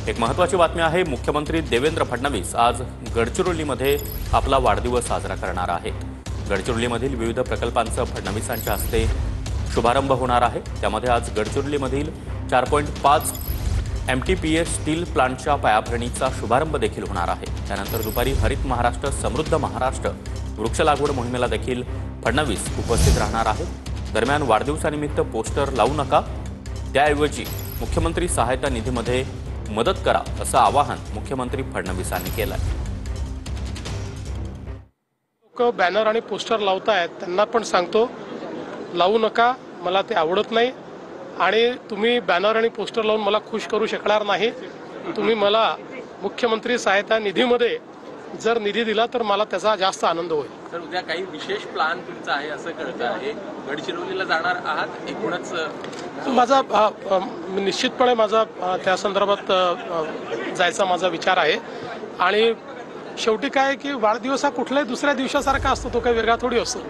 एक महत्त्वाची बातमी आहे। मुख्यमंत्री देवेंद्र फडणवीस आज गडचिरोलीमध्ये आपला वाढदिवस साजरा करणार आहेत। गडचिरोलीमधील विविध प्रकल्पांचा फडणवीसांच्या हस्ते शुभारंभ होणार आहे। त्यामध्ये आज गडचिरोलीमधील 4.5 MTPA स्टील प्लांटच्या पायाभरणीचा शुभारंभ देखील होणार आहे। त्यानंतर दुपारी हरित महाराष्ट्र समृद्ध महाराष्ट्र वृक्ष लागवड मोहिमेला देखील फडणवीस उपस्थित राहणार आहेत। दरम्यान वाढदिवसानिमित्त पोस्टर लावू नका, त्याऐवजी मुख्यमंत्री सहायता निधीमध्ये मदत करा असं आवाहन मुख्यमंत्री फडणवीसांनी केलं आहे। लोक बॅनर आणि पोस्टर लावतायत, त्यांना पण सांगतो लावू नका, मला ते आवडत नाही आणि तुम्ही बॅनर आणि पोस्टर लावून मला खुश करू शकणार नाही। तुम्ही मला मुख्यमंत्री सहायता निधीमध्ये जर निधी दिला तर मला त्याचा जास्त आनंद होईल। तर उद्या काही विशेष प्लान तुमचा आहे असं कळतं आहे, गडचिरोलीला जाणार आहात एकूणच? माझा निश्चितपणे माझा त्या संदर्भात जायचा माझा विचार आहे आणि शेवटी काय की वाढदिवस हा कुठल्याही दुसऱ्या दिवसासारखा असतो, तो काही वेगळा थोडी असतो।